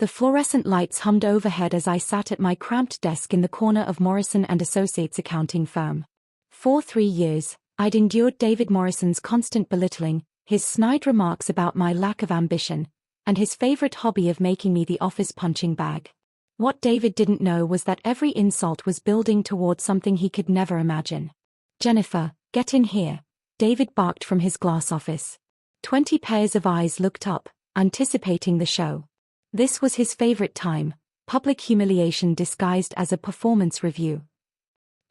The fluorescent lights hummed overhead as I sat at my cramped desk in the corner of Morrison & Associates accounting firm. For 3 years, I'd endured David Morrison's constant belittling, his snide remarks about my lack of ambition, and his favorite hobby of making me the office punching bag. What David didn't know was that every insult was building toward something he could never imagine. "Jennifer, get in here," David barked from his glass office. 20 pairs of eyes looked up, anticipating the show. This was his favorite time, public humiliation disguised as a performance review.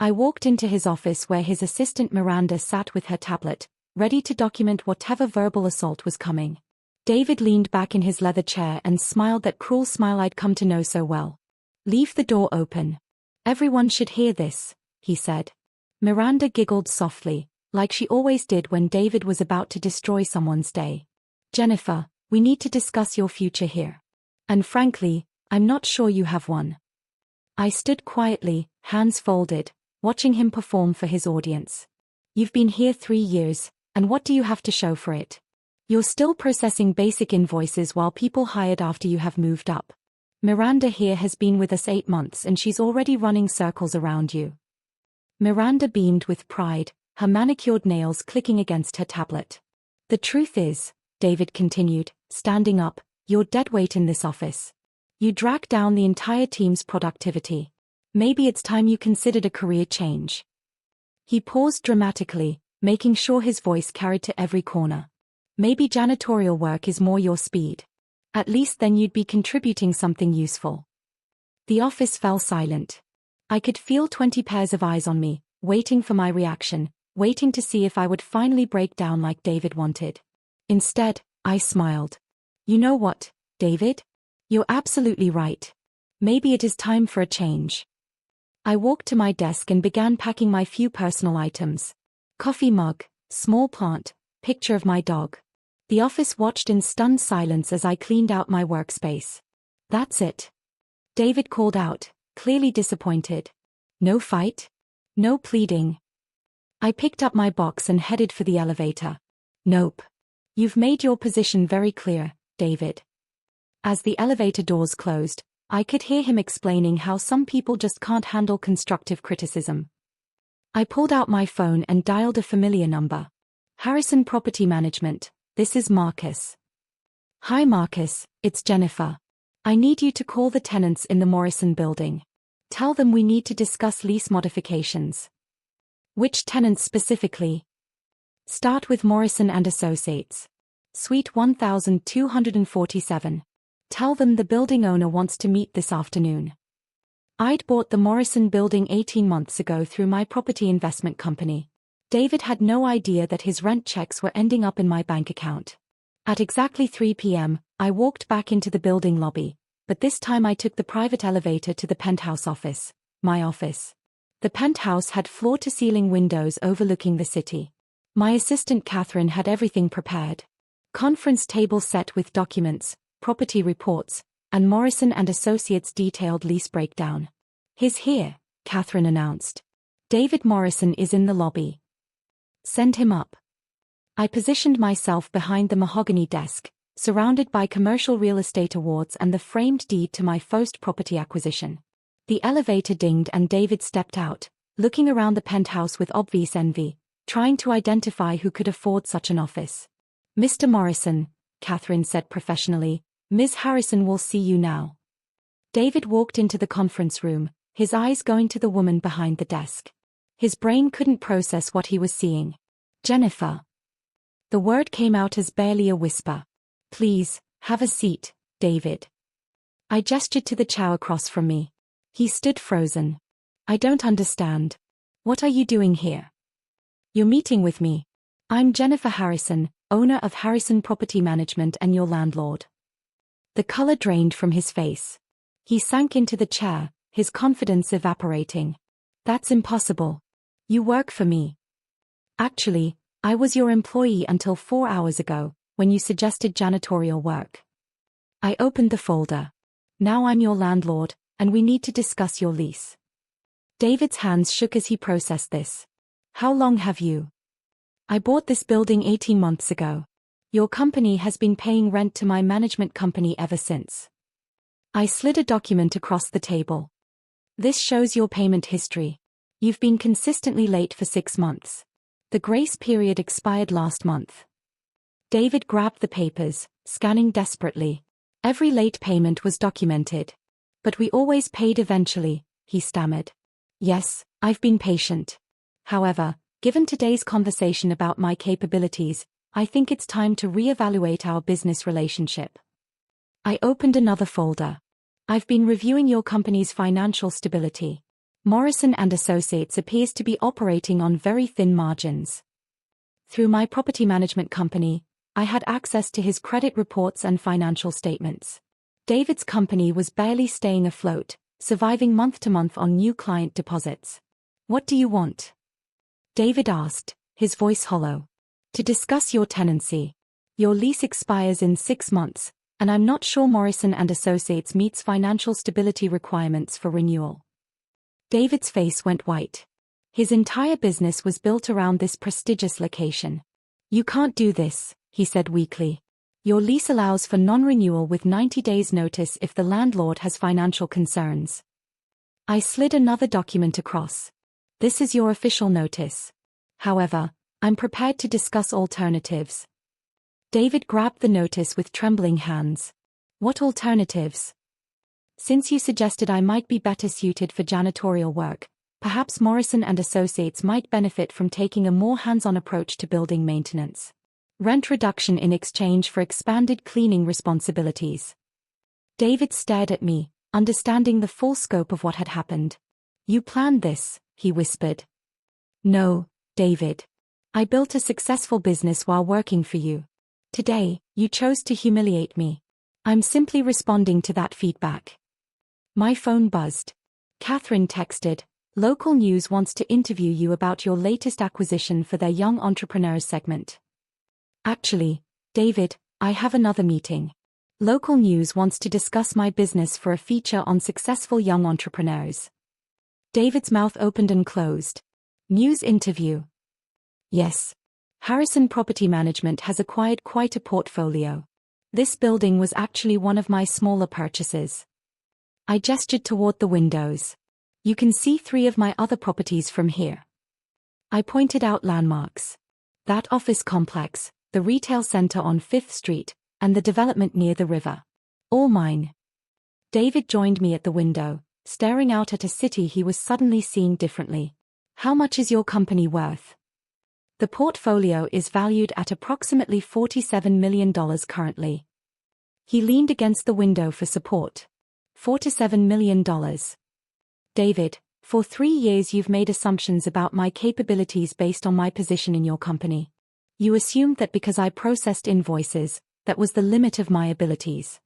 I walked into his office where his assistant Miranda sat with her tablet, ready to document whatever verbal assault was coming. David leaned back in his leather chair and smiled that cruel smile I'd come to know so well. "Leave the door open. Everyone should hear this," he said. Miranda giggled softly, like she always did when David was about to destroy someone's day. "Jennifer, we need to discuss your future here. And frankly, I'm not sure you have one." I stood quietly, hands folded, watching him perform for his audience. "You've been here 3 years, and what do you have to show for it? You're still processing basic invoices while people hired after you have moved up. Miranda here has been with us 8 months and she's already running circles around you." Miranda beamed with pride, her manicured nails clicking against her tablet. "The truth is," David continued, standing up, "you're deadweight in this office. You drag down the entire team's productivity. Maybe it's time you considered a career change." He paused dramatically, making sure his voice carried to every corner. "Maybe janitorial work is more your speed. At least then you'd be contributing something useful." The office fell silent. I could feel 20 pairs of eyes on me, waiting for my reaction, waiting to see if I would finally break down like David wanted. Instead, I smiled. "You know what, David? You're absolutely right. Maybe it is time for a change." I walked to my desk and began packing my few personal items. Coffee mug, small plant, picture of my dog. The office watched in stunned silence as I cleaned out my workspace. "That's it," David called out, clearly disappointed. "No fight? No pleading?" I picked up my box and headed for the elevator. "Nope. You've made your position very clear, David." As the elevator doors closed, I could hear him explaining how some people just can't handle constructive criticism. I pulled out my phone and dialed a familiar number. "Harrison Property Management, this is Marcus." "Hi Marcus, it's Jennifer. I need you to call the tenants in the Morrison building. Tell them we need to discuss lease modifications." "Which tenants specifically?" "Start with Morrison & Associates. Suite 1247. Tell them the building owner wants to meet this afternoon." I'd bought the Morrison building 18 months ago through my property investment company. David had no idea that his rent checks were ending up in my bank account. At exactly 3 p.m., I walked back into the building lobby, but this time I took the private elevator to the penthouse office, my office. The penthouse had floor-to-ceiling windows overlooking the city. My assistant Catherine had everything prepared. Conference table set with documents, property reports, and Morrison & Associates' detailed lease breakdown. "He's here," Catherine announced. "David Morrison is in the lobby. Send him up." I positioned myself behind the mahogany desk, surrounded by commercial real estate awards and the framed deed to my first property acquisition. The elevator dinged and David stepped out, looking around the penthouse with obvious envy, trying to identify who could afford such an office. "Mr. Morrison," Catherine said professionally, "Ms. Harrison will see you now." David walked into the conference room, his eyes going to the woman behind the desk. His brain couldn't process what he was seeing. "Jennifer." The word came out as barely a whisper. "Please, have a seat, David." I gestured to the chair across from me. He stood frozen. "I don't understand. What are you doing here?" "You're meeting with me. I'm Jennifer Harrison, owner of Harrison Property Management and your landlord." The color drained from his face. He sank into the chair, his confidence evaporating. "That's impossible. You work for me." "Actually, I was your employee until 4 hours ago, when you suggested janitorial work." I opened the folder. "Now I'm your landlord, and we need to discuss your lease." David's hands shook as he processed this. "How long have you?" "I bought this building 18 months ago. Your company has been paying rent to my management company ever since." I slid a document across the table. This shows your payment history. You've been consistently late for 6 months. The grace period expired last month. David grabbed the papers, scanning desperately. Every late payment was documented. But we always paid eventually, he stammered. Yes, I've been patient. However, given today's conversation about my capabilities, I think it's time to reevaluate our business relationship. I opened another folder. I've been reviewing your company's financial stability. Morrison and Associates appears to be operating on very thin margins. Through my property management company, I had access to his credit reports and financial statements. David's company was barely staying afloat, surviving month to month on new client deposits. What do you want? David asked, his voice hollow. To discuss your tenancy. Your lease expires in 6 months, and I'm not sure Morrison and Associates meets financial stability requirements for renewal. David's face went white. His entire business was built around this prestigious location. You can't do this, he said weakly. Your lease allows for non-renewal with 90 days notice if the landlord has financial concerns. I slid another document across. This is your official notice. However, I'm prepared to discuss alternatives. David grabbed the notice with trembling hands. What alternatives? Since you suggested I might be better suited for janitorial work, perhaps Morrison and Associates might benefit from taking a more hands-on approach to building maintenance. Rent reduction in exchange for expanded cleaning responsibilities. David stared at me, understanding the full scope of what had happened. You planned this, he whispered. No, David. I built a successful business while working for you. Today, you chose to humiliate me. I'm simply responding to that feedback. My phone buzzed. Catherine texted, Local News wants to interview you about your latest acquisition for their Young Entrepreneurs segment. Actually, David, I have another meeting. Local News wants to discuss my business for a feature on successful young entrepreneurs. David's mouth opened and closed. News interview. Yes. Harrison Property Management has acquired quite a portfolio. This building was actually one of my smaller purchases. I gestured toward the windows. You can see 3 of my other properties from here. I pointed out landmarks. That office complex, the retail center on 5th Street, and the development near the river. All mine. David joined me at the window, staring out at a city he was suddenly seeing differently. How much is your company worth? The portfolio is valued at approximately $47 million currently. He leaned against the window for support. $47 million. David, for 3 years you've made assumptions about my capabilities based on my position in your company. You assumed that because I processed invoices, that was the limit of my abilities.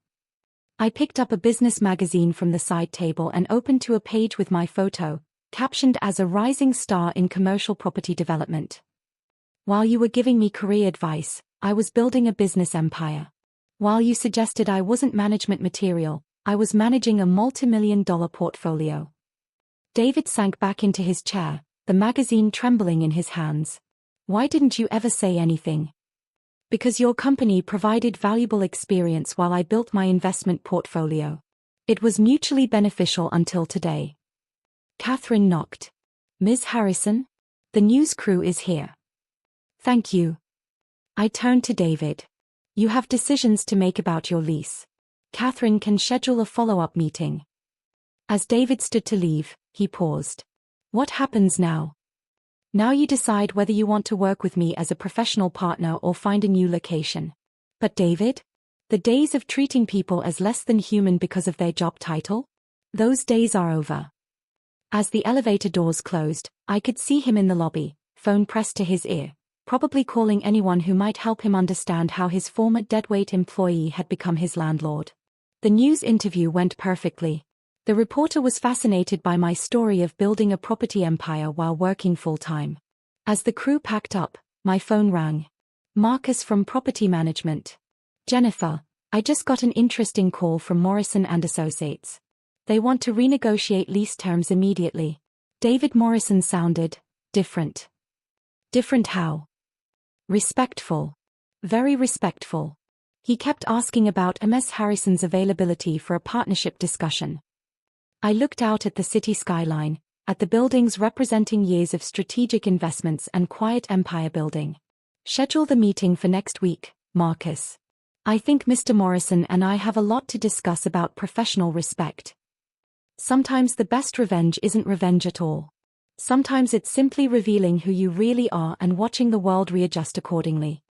I picked up a business magazine from the side table and opened to a page with my photo, captioned as a rising star in commercial property development. While you were giving me career advice, I was building a business empire. While you suggested I wasn't management material, I was managing a multi-million-dollar portfolio. David sank back into his chair, the magazine trembling in his hands. Why didn't you ever say anything? Because your company provided valuable experience while I built my investment portfolio. It was mutually beneficial until today. Catherine knocked. Ms. Harrison? The news crew is here. Thank you. I turned to David. You have decisions to make about your lease. Catherine can schedule a follow-up meeting. As David stood to leave, he paused. What happens now? Now you decide whether you want to work with me as a professional partner or find a new location. But David? The days of treating people as less than human because of their job title? Those days are over. As the elevator doors closed, I could see him in the lobby, phone pressed to his ear, probably calling anyone who might help him understand how his former Deadweight employee had become his landlord. The news interview went perfectly. The reporter was fascinated by my story of building a property empire while working full-time. As the crew packed up, my phone rang. Marcus from Property Management. Jennifer, I just got an interesting call from Morrison and Associates. They want to renegotiate lease terms immediately. David Morrison sounded different. Different how? Respectful. Very respectful. He kept asking about Ms. Harrison's availability for a partnership discussion. I looked out at the city skyline, at the buildings representing years of strategic investments and quiet empire building. Schedule the meeting for next week, Marcus. I think Mr. Morrison and I have a lot to discuss about professional respect. Sometimes the best revenge isn't revenge at all. Sometimes it's simply revealing who you really are and watching the world readjust accordingly.